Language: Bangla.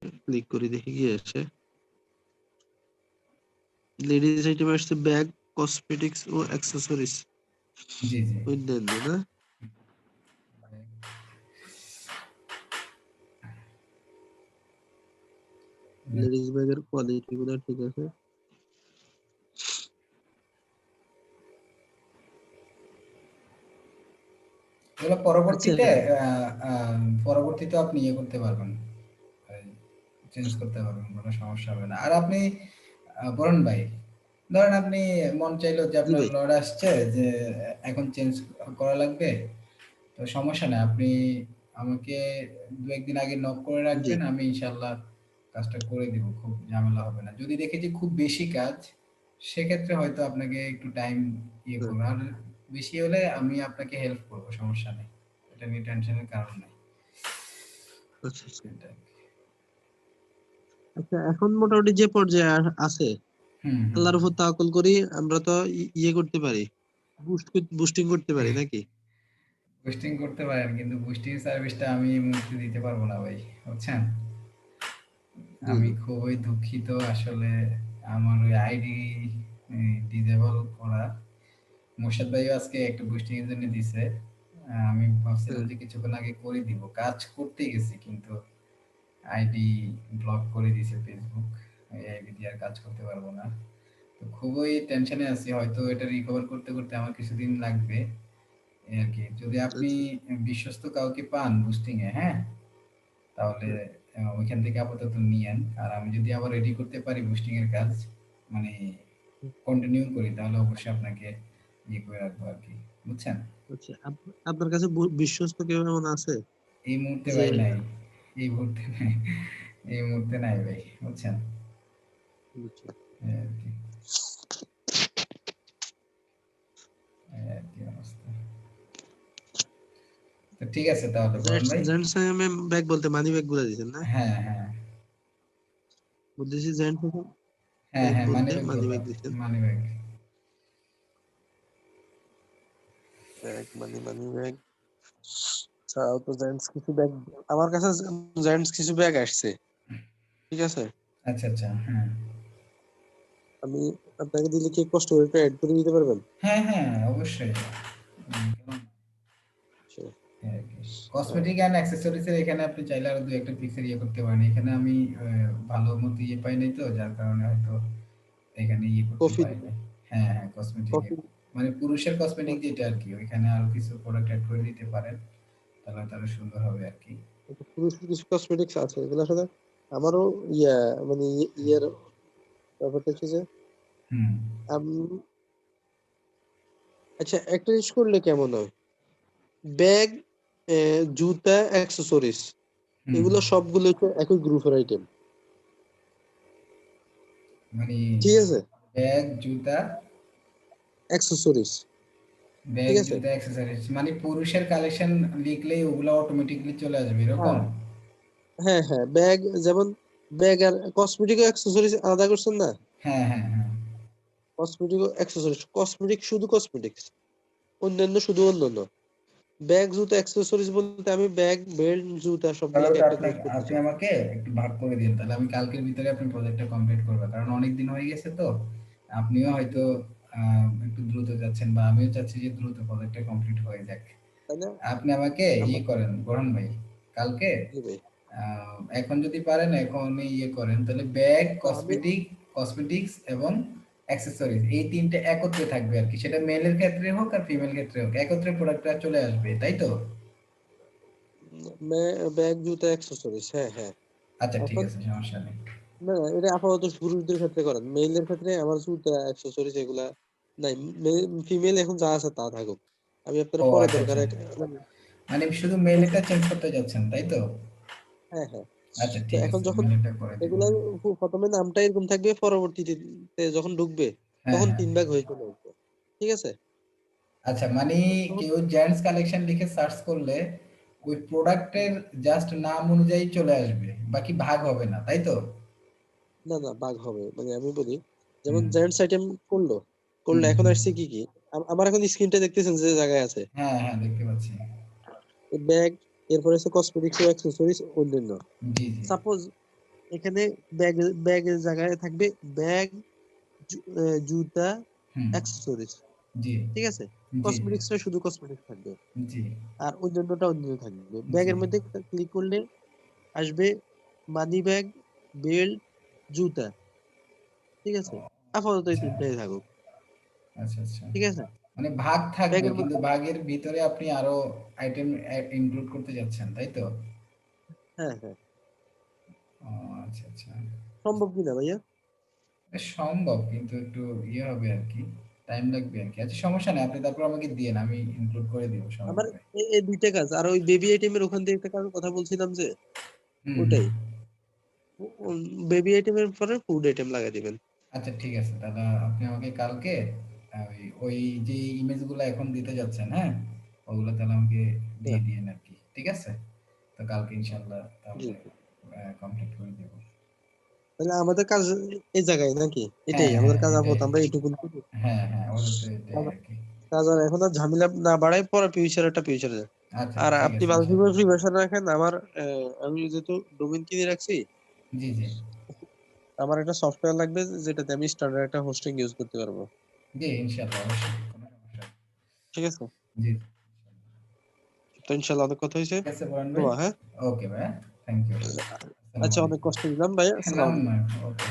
ক্লিক করে দেখি কি আসে। লেডিস আইটেম আসছে ব্যাগ, কসমেটিক্স ও অ্যাক্সেসরিজ জি জি। অন্যান্য না। লেডিস ব্যাগের কোয়ালিটি গুলো ঠিক আছে। এগুলো আচ্ছা পরবর্তীতে আপনি ইয়ে করতে পারবেন, চেঞ্জ করতে পারবেন, কোনো সমস্যা হবে না। আর আপনি বরুণ ভাই, ধরেন আপনি মন চাইলো যে জি আপনার ভাই। লড আসছে যে এখন চেঞ্জ করা লাগবে, তো সমস্যা নেই, আপনি আমাকে দু একদিন আগে নক করে জি রাখবেন, আমি ইনশাল্লাহ কাজটা করে দিব, খুব ঝামেলা হবে না। যদি দেখি যে খুব বেশি কাজ, সেক্ষেত্রে হয়তো আপনাকে একটু টাইম ইয়ে হ্যাঁ, করবো। আর বেশি হলে আমি আপনাকে হেল্প করবো, সমস্যা নেই, এটা নিয়ে টেনশনের কারণ নেই। আচ্ছা আচ্ছা। এটা আচ্ছা এখন মোটামুটি যে পর্যায়ে আছে, হুম হুম। আল্লাহর উপর তাওয়াক্কুল করি, আমরা তো ইয়ে করতে পারি, বুস্টিং করতে পারি নাকি? বুস্টিং করতে পারেন, কিন্তু বুস্টিং সার্ভিসটা আমি এই মুহূর্তে দিতে পারবো না ভাই, বুঝছেন? জি আমি জি। খুবই দুঃখিত আসলে, আমার ওই আইডি ডিজেবল করা। মোর্শেদ ভাইও আজকে একটা বুস্টিং এর জন্য দিছে। আমি ভাবছিলাম হ্যাঁ, যে কিছুক্ষণ আগে করে দিব, কাজ করতে গেছি কিন্তু আইডি ব্লক করে দিছে ফেসবুক, এই আইডি দিয়ে আর কাজ করতে পারবো না। তো খুবই টেনশনে আছি, হয়তো এটা রিকভার করতে করতে আমার কিছুদিন লাগবে এই আর কি। যদি আপনি আচ্ছা বিশ্বস্ত কাউকে পান বুস্টিং এ, হ্যাঁ, তাহলে হ্যাঁ, ওইখান থেকে আপাতত নিয়েন। আর আমি যদি আবার রেডি করতে পারি বুস্টিং এর কাজ, মানে হুম। কন্টিনিউ করি, তাহলে অবশ্যই আপনাকে ইয়ে করে রাখবো আর কি, বুঝছেন? আচ্ছা আপনার কাছে বিশ্বস্ত কেউ এমন আছে এই মুহূর্তে যে? ভাই নাই, এই মুহূর্তে নাই, এই মুহূর্তে নাই ভাই, বুঝছেন? বুঝছি। এই আর কি, এই আর কি অবস্থা। তো ঠিক আছে তাহলে বরুণ জেন্টস ভাই। জেন্টস ব্যাগ বলতে মানি ব্যাগ গুলো দিচ্ছেন না? হ্যাঁ হ্যাঁ। বুঝতেছি জেন্টস হ্যাঁ ব্যাগ হ্যাঁ, বলতে মানিব্যাগ মানি গুলো, ব্যাগ দিচ্ছেন। মানিব্যাগ। ব্যাগ মানি ব্যাগ ছাড়াও তো জেন্টস কিছু ব্যাগ আমার কাছে, জেন্টস কিছু ব্যাগ আসছে, ঠিক আছে। আচ্ছা আচ্ছা, হ্যাঁ আমি আপনাকে দিলে কি কষ্ট করে একটু অ্যাড করে দিতে পারবেন? হ্যাঁ হ্যাঁ, অবশ্যই। কেন না? আচ্ছা, এই আর কি। আহ, কসমেটিক অ্যান্ড অ্যাক্সেসরিজ এর এখানে আপনি চাইলে আরো ২-১ টা পিক্সেল ইয়ে করতে পারেন। এখানে আমি ভালো মতো ইয়ে পাই নাই তো, যার কারণে হয়তো এখানে ইয়ে করতে কফি পারি নাই। হ্যাঁ, হ্যাঁ, কসমেটিক এ। কফি মানে পুরুষের কসমেটিক যেটা আরকি, ওইখানে আরো কিছু প্রোডাক্ট এড করে দিতে পারেন। তাহলে হয়তো আরো সুন্দর হবে আরকি। পুরুষের কিছু কসমেটিক্স আছে, এগুলো আসলে আমারও ইয়া মানে ইয়ের ব্যাপারটা হচ্ছে যে হুম, আচ্ছা একটা জিনিস করলে কেমন হয়, ব্যাগ, জুতা, অ্যাক্সেসরিজ হুম। এগুলো সবগুলো হচ্ছে একই গ্রুপের আইটেম, মানে ঠিক আছে। ব্যাগ, জুতা, অ্যাক্সেসরিজ, ব্যাগ, ঠিক আছে। জুতা, অ্যাক্সেসরিজ, মানে পুরুষের কালেকশন লিখলেই ওগুলা অটোমেটিক্যালি চলে আসবে এরকম? হ্যাঁ হ্যাঁ হ্যাঁ, ব্যাগ যেমন ব্যাগ আর কসমেটিক অ্যাক্সেসরিজ আলাদা করছেন না। হ্যাঁ, হ্যাঁ, হ্যাঁ। কসমেটিক অ্যাক্সেসরিজ, কসমেটিক শুধু কসমেটিক্স, অন্যান্য শুধু অন্যান্য। ব্যাগ জুতা অ্যাক্সেসরিজ বলতে আমি ব্যাগ বেল্ট জুতা তাহলে সবগুলোকে তো একটা আপনি গ্রুপ করতে আপনি চাই। আমাকে একটু ভাগ করে দিন। তাহলে আমি কালকের ভিতরে আপনি প্রজেক্টটা কমপ্লিট করবেন। কারণ অনেক দিন হয়ে গেছে তো। আপনিও হয়তো একটু দ্রুত যাচ্ছেন, বা আমিও চাচ্ছি যে দ্রুত প্রজেক্টটা কমপ্লিট হয়ে যাক। তাই না? আপনি আমাকে ইয়ে আমার করেন বোরহান ভাই, কালকে জি ভাই। এখন যদি পারেন এখনই ইয়ে করেন, তাহলে ব্যাগ, আমি কসমেটিক্স এবং অ্যাক্সেসরিজ এই ৩ টে একত্রে থাকবে আরকি। সেটা মেলের ক্ষেত্রে হোক আর ফিমেল ক্ষেত্রে হোক, একত্রে প্রোডাক্টটা চলে আসবে। তাই তো? ব্যাগ জুতা অ্যাক্সেসরিজ, হ্যাঁ হ্যাঁ। আচ্ছা ঠিক এখন আছে, সমস্যা নেই। না না, এটা আপাতত পুরুষদের ক্ষেত্রে করেন, মেইলের ক্ষেত্রে আমার জুতা অ্যাক্সেসরিজ এগুলা নাই। ফিমেল এখন যা আছে তা থাকুক, আমি আপনার ও পরে আচ্ছা, দরকার আচ্ছা। মানে, মানে শুধু ঠিক আছে। মেইলটা চেঞ্জ করতে যাচ্ছেন, তাই তো? হ্যাঁ হ্যাঁ। আচ্ছা তো ঠিক এখন আছে, যখন মেইলটা করে দিব। এগুলা প্রথমে নামটা এরকম থাকবে, পরবর্তীতে যখন ঢুকবে হ্যাঁ, তখন হ্যাঁ। 3 ভাগ হয়ে চলে আসবে, ঠিক আছে। আচ্ছা, মানে তখন কেউ জেন্টস কালেকশন লিখে সার্চ করলে ওই হুম, প্রোডাক্টের জাস্ট নাম অনুযায়ী চলে আসবে। বাকি ভাগ হবে না, তাই তো? না না ভাগ হবে, মানে আমি বলি যেমন হুম, জেন্টস আইটেম করলো, হুম, এখন হুম। আসছে কি কি, আমার এখন স্ক্রিনটা দেখতেছেন যে জায়গায় আছে, হ্যাঁ, হ্যাঁ, দেখতে পাচ্ছি। ব্যাগ, এরপরে আছে কসমেটিক্স ও অ্যাক্সেসরিজ অন্যান্য। জি, জি। সাপোজ এখানে ব্যাগের জায়গায় থাকবে ব্যাগ, জুতা, হুম, অ্যাক্সেসরিজ। জি, ঠিক আছে? জি, জি, কসমেটিক্সটা শুধু কসমেটিক্স থাকবে। জি, আর অন্যান্যটা অন্য থাকবে। জি। ব্যাগের মধ্যে ক্লিক করলে আসবে মানি ব্যাগ, বেল্ট, জুতা। ঠিক ও আছে? আপাতত এই আচ্ছা, তিনটাই থাকুক। আচ্ছা, আচ্ছা। ঠিক আছে? মানে ভাগ থাকবে ব্যাগের কিন্তু মধ্যে ভাগের ভিতরে আপনি আরো আইটেম ইনক্লুড করতে যাচ্ছেন, তাই তো? হ্যাঁ, হ্যাঁ। ও আচ্ছা, আচ্ছা। সম্ভব কিনা ভাইয়া? বেশ সম্ভব কিন্তু একটু ইয়ে হবে আরকি। টাইম লাগবে আরকি। আচ্ছা সমস্যা নাই। আপনি তারপর আমাকে দিয়েন। আমি ইনক্লুড করে দিব আমার সমস্যা নাই। এই ২ টা কাজ। আর ওই বেবি আইটেমের ওখান থেকে একটা কথা বলছিলাম যে হুম, হুম। ওটাই। বেবি আইটেমের পরে ফুড আইটেম লাগাই দিবেন। আচ্ছা ঠিক আছে। তাহলে আপনি আমাকে কালকে ওই যে ইমেজগুলো এখন দিতে যাচ্ছেন, হ্যাঁ? ওগুলো তাহলে আমাকে দিয়ে হ্যাঁ, দিয়েন আরকি। ঠিক আছে? তো কালকে ইনশাআল্লাহ জি, তাহলে জি। কমপ্লিট করে দেব। তাহলে আমাদের কাজ এই জায়গায় নাকি? হ্যাঁ, এটাই হ্যাঁ, আমাদের কাজ এটাই। আপাতত আমরা এইটুকুন করি। হ্যাঁ, হ্যাঁ, ওদের তো এটাই কাজ আরকি। কাজ আর এখন আর ঝামেলা না বাড়াই পরে ফিউচারে যায়। আচ্ছা আর ঠিক আপনি আছে মাল্টিভার ইনশাআল্লাহ। ফ্রি ভার্সন রাখেন আমার আমি যেহেতু ডোমেইন কিনে রাখছি, জি, জি। আমার একটা সফটওয়্যার লাগবে যেটাতে আমি স্ট্যান্ডার্ড একটা হোস্টিং ইউজ করতে পারবো। জি, ইনশাআল্লাহ অবশ্যই। কোনো সমস্যা নেই। ঠিক আছে? জি। তো ইনশাআল্লাহ অনেক কথা হইছে। ঠিক আছে বরুণ ভাই। দোয়া, হ্যাঁ? ওকে ভাইয়া। Thank you. আসসালামু আচ্ছা অনেক আলাইকুম। কষ্ট দিলাম ভাইয়া। না, আসসালামু আলাইকুম। না, ওকে।